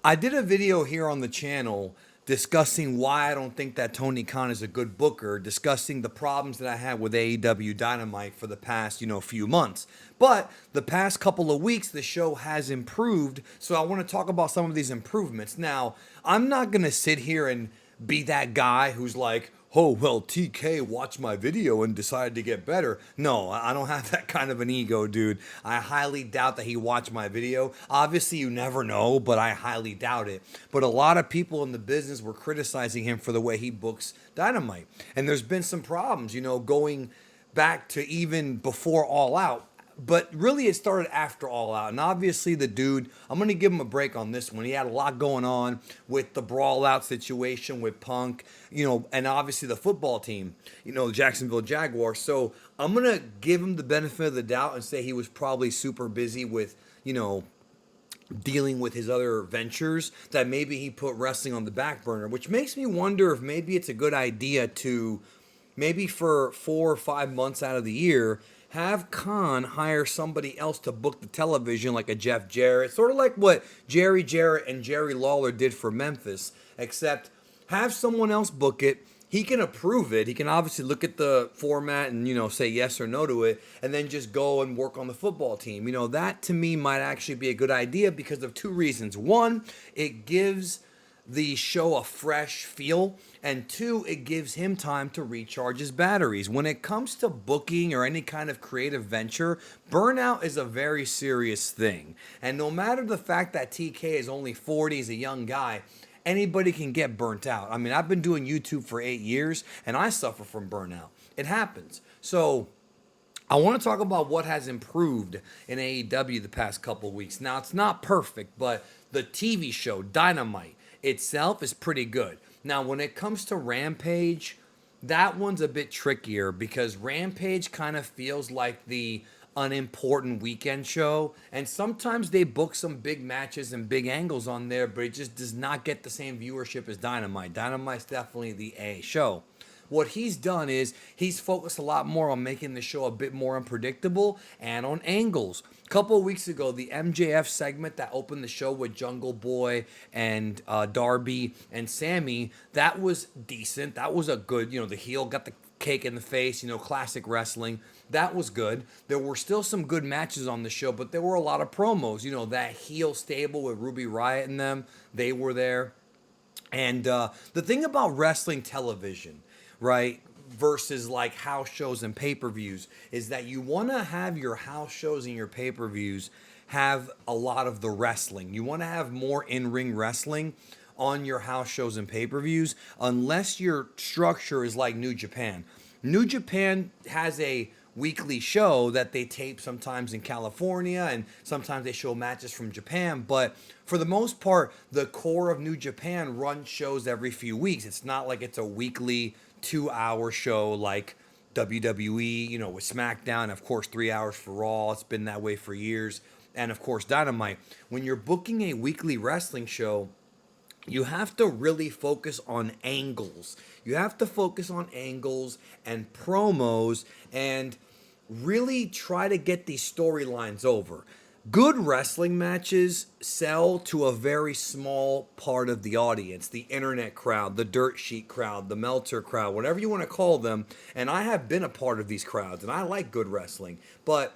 I did a video here on the channel discussing why I don't think that Tony Khan is a good booker, discussing the problems that I had with AEW Dynamite for the past, few months. But the past couple of weeks, the show has improved. So I want to talk about some of these improvements. Now, I'm not going to sit here and be that guy who's like, oh, well, TK watched my video and decided to get better. No, I don't have that kind of an ego, dude. I highly doubt that he watched my video. Obviously, you never know, but I highly doubt it. But a lot of people in the business were criticizing him for the way he books Dynamite. And there's been some problems, going back to even before All Out. But really, it started after All Out. And obviously, the dude, I'm going to give him a break on this one. He had a lot going on with the Brawl Out situation with Punk, and obviously the football team, the Jacksonville Jaguars. So I'm going to give him the benefit of the doubt and say he was probably super busy with, dealing with his other ventures, that maybe he put wrestling on the back burner, which makes me wonder if maybe it's a good idea to maybe for 4 or 5 months out of the year, have Khan hire somebody else to book the television, like a Jeff Jarrett, sort of like what Jerry Jarrett and Jerry Lawler did for Memphis, except have someone else book it. He can approve it. He can obviously look at the format and, say yes or no to it, and then just go and work on the football team. That to me might actually be a good idea because of two reasons. One, it gives the show a fresh feel, and two, it gives him time to recharge his batteries. When it comes to booking or any kind of creative venture, burnout is a very serious thing. And no matter the fact that TK is only 40, he's a young guy, anybody can get burnt out. I mean, I've been doing YouTube for 8 years and I suffer from burnout. It happens. So I want to talk about what has improved in AEW the past couple of weeks. Now, it's not perfect, but the TV show Dynamite itself is pretty good. Now, when it comes to Rampage, that one's a bit trickier because Rampage kind of feels like the unimportant weekend show, and sometimes they book some big matches and big angles on there, but it just does not get the same viewership as Dynamite. Dynamite's definitely the A show. What he's done is he's focused a lot more on making the show a bit more unpredictable and on angles. A couple of weeks ago, the MJF segment that opened the show with Jungle Boy and Darby and Sammy, that was decent. That was a good, the heel got the cake in the face, classic wrestling. That was good. There were still some good matches on the show, but there were a lot of promos. That heel stable with Ruby Riott and them, they were there. And the thing about wrestling television, right, versus like house shows and pay-per-views, is that you want to have your house shows and your pay-per-views have a lot of the wrestling. You want to have more in-ring wrestling on your house shows and pay-per-views, unless your structure is like New Japan. New Japan has a weekly show that they tape sometimes in California, and sometimes they show matches from Japan, but for the most part, the core of New Japan runs shows every few weeks. It's not like it's a weekly 2-hour show like WWE, with SmackDown, of course 3 hours for Raw. It's been that way for years. And of course Dynamite. When you're booking a weekly wrestling show, you have to really focus on angles. You have to focus on angles and promos and really try to get these storylines over. Good wrestling matches sell to a very small part of the audience, the internet crowd, the dirt sheet crowd, the Meltzer crowd, whatever you want to call them. And I have been a part of these crowds, and I like good wrestling. But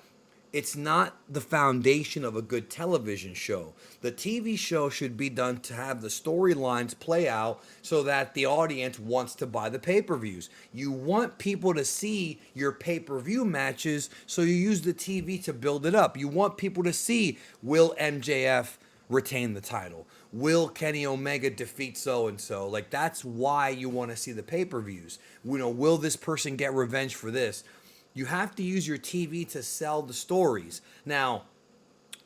it's not the foundation of a good television show. The TV show should be done to have the storylines play out so that the audience wants to buy the pay-per-views. You want people to see your pay-per-view matches, so you use the TV to build it up. You want people to see, will MJF retain the title? Will Kenny Omega defeat so-and-so? Like, that's why you want to see the pay-per-views. Will this person get revenge for this? You have to use your TV to sell the stories. Now,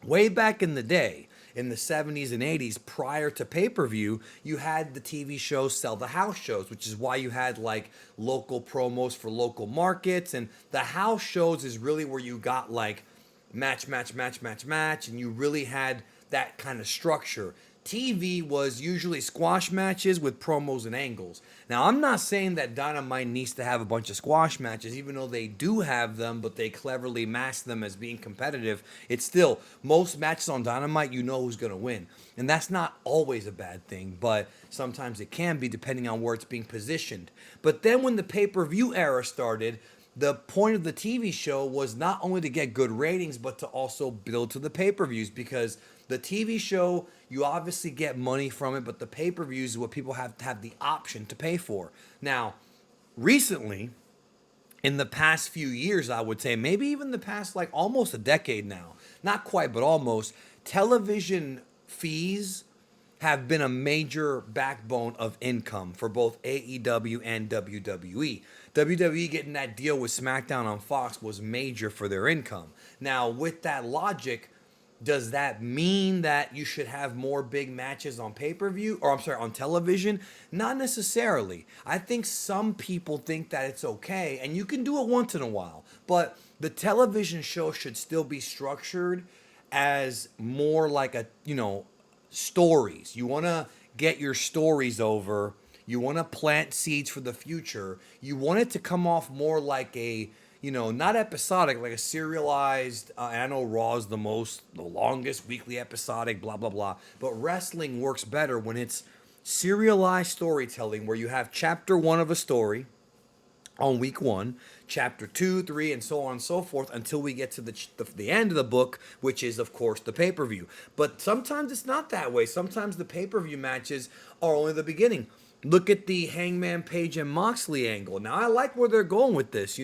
way back in the day, in the 70s and 80s, prior to pay-per-view, you had the TV shows sell the house shows, which is why you had like local promos for local markets. And the house shows is really where you got like match, and you really had that kind of structure. TV was usually squash matches with promos and angles. Now, I'm not saying that Dynamite needs to have a bunch of squash matches, even though they do have them, but they cleverly mask them as being competitive. It's still, most matches on Dynamite, you know who's going to win. And that's not always a bad thing, but sometimes it can be depending on where it's being positioned. But then when the pay per view era started, the point of the TV show was not only to get good ratings, but to also build to the pay per views because the TV show, you obviously get money from it, but the pay per views is what people have to have the option to pay for. Now, recently, in the past few years, I would say, maybe even the past like almost a decade now, not quite, but almost, television fees have been a major backbone of income for both AEW and WWE. WWE getting that deal with SmackDown on Fox was major for their income. Now, with that logic, does that mean that you should have more big matches on pay-per-view or I'm sorry, on television? Not necessarily. I think some people think that it's okay and you can do it once in a while, but the television show should still be structured as more like a, stories. You want to get your stories over. You want to plant seeds for the future. You want it to come off more like a, not episodic, like a serialized. And I know Raw is the longest weekly episodic, blah, blah, blah. But wrestling works better when it's serialized storytelling where you have chapter one of a story on week one, chapter 2, 3, and so on and so forth until we get to the end of the book, which is, of course, the pay-per-view. But sometimes it's not that way. Sometimes the pay-per-view matches are only the beginning. Look at the Hangman Page and Moxley angle. Now, I like where they're going with this.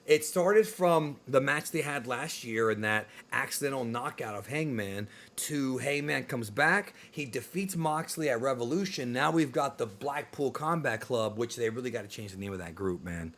It started from the match they had last year and that accidental knockout of Hangman to Hangman comes back. He defeats Moxley at Revolution. Now we've got the Blackpool Combat Club, which they really got to change the name of that group, man.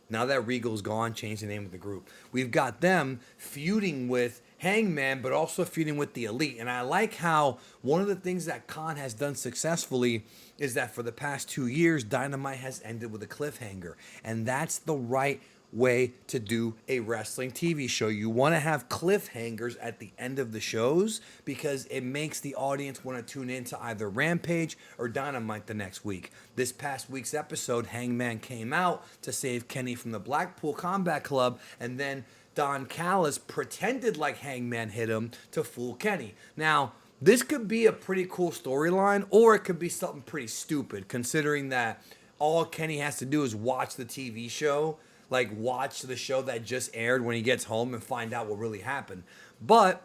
Now that Regal's gone, change the name of the group. We've got them feuding with Hangman, but also feuding with the Elite. And I like how one of the things that Khan has done successfully is that for the past 2 years, Dynamite has ended with a cliffhanger. And that's the right way to do a wrestling TV show. You want to have cliffhangers at the end of the shows because it makes the audience want to tune in to either Rampage or Dynamite the next week. This past week's episode, Hangman came out to save Kenny from the Blackpool Combat Club, and then Don Callis pretended like Hangman hit him to fool Kenny. Now, this could be a pretty cool storyline, or it could be something pretty stupid, considering that all Kenny has to do is watch the TV show, like watch the show that just aired when he gets home and find out what really happened. But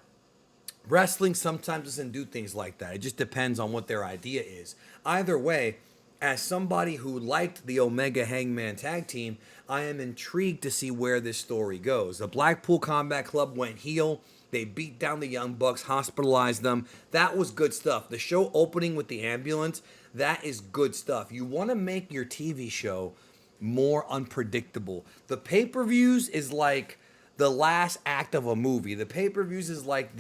wrestling sometimes doesn't do things like that. It just depends on what their idea is. Either way, as somebody who liked the Omega Hangman tag team, I am intrigued to see where this story goes. The Blackpool Combat Club went heel. They beat down the Young Bucks, hospitalized them. That was good stuff. The show opening with the ambulance, that is good stuff. You want to make your TV show more unpredictable. The pay-per-views is like the last act of a movie. The pay-per-views is like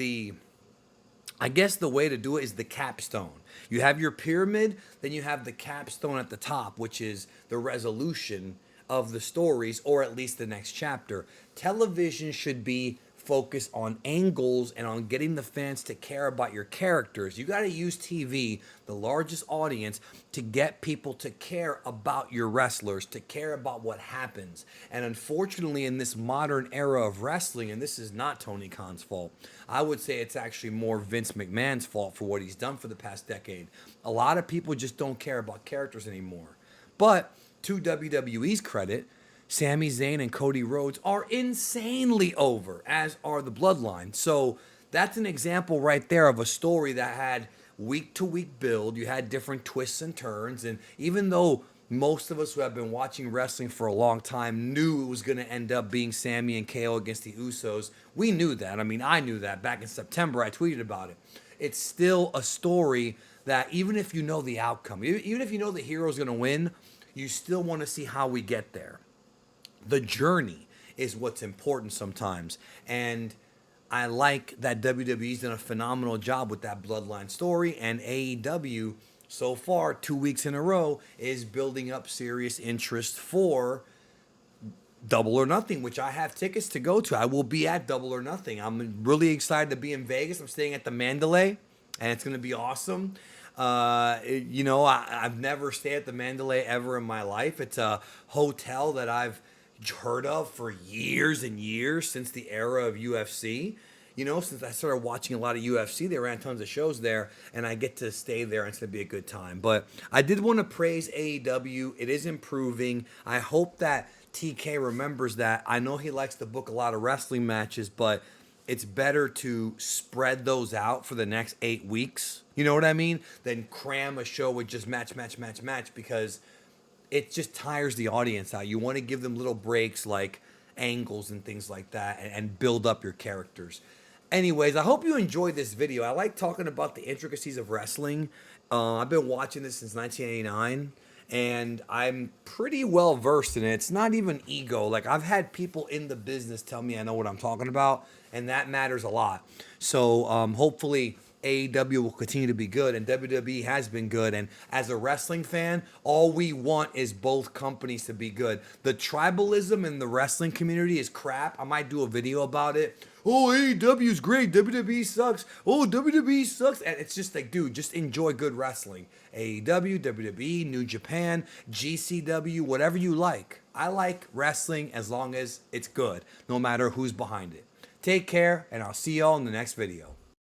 I guess the way to do it is the capstone. You have your pyramid, then you have the capstone at the top, which is the resolution of the stories, or at least the next chapter. Television should be focused on angles and on getting the fans to care about your characters. You got to use TV, the largest audience, to get people to care about your wrestlers, to care about what happens. And unfortunately, in this modern era of wrestling, and this is not Tony Khan's fault, I would say it's actually more Vince McMahon's fault for what he's done for the past decade. A lot of people just don't care about characters anymore. But to WWE's credit, Sami Zayn and Cody Rhodes are insanely over, as are the Bloodline. So that's an example right there of a story that had week-to-week build. You had different twists and turns. And even though most of us who have been watching wrestling for a long time knew it was going to end up being Sami and KO against the Usos, we knew that. I mean, I knew that. Back in September, I tweeted about it. It's still a story that even if you know the outcome, even if you know the hero's going to win, you still want to see how we get there. The journey is what's important sometimes. And I like that WWE's done a phenomenal job with that Bloodline story. And AEW, so far, 2 weeks in a row, is building up serious interest for Double or Nothing, which I have tickets to go to. I will be at Double or Nothing. I'm really excited to be in Vegas. I'm staying at the Mandalay. and it's going to be awesome. I've never stayed at the Mandalay ever in my life. It's a hotel that I've heard of for years and years since the era of UFC. Since I started watching a lot of UFC, they ran tons of shows there, and I get to stay there, and it's going to be a good time. But I did want to praise AEW. It is improving. I hope that TK remembers that. I know he likes to book a lot of wrestling matches, but it's better to spread those out for the next 8 weeks. You know what I mean? Than cram a show with just match, because it just tires the audience out. You want to give them little breaks like angles and things like that and build up your characters. Anyways, I hope you enjoyed this video. I like talking about the intricacies of wrestling. I've been watching this since 1989, and I'm pretty well versed in it. It's not even ego. Like, I've had people in the business tell me I know what I'm talking about, and that matters a lot. So hopefully AEW will continue to be good, and WWE has been good. And as a wrestling fan, all we want is both companies to be good. The tribalism in the wrestling community is crap. I might do a video about it. Oh, AEW is great. WWE sucks. Oh, WWE sucks. And it's just like, dude, just enjoy good wrestling. AEW, WWE, New Japan, GCW, whatever you like. I like wrestling as long as it's good, no matter who's behind it. Take care, and I'll see y'all in the next video.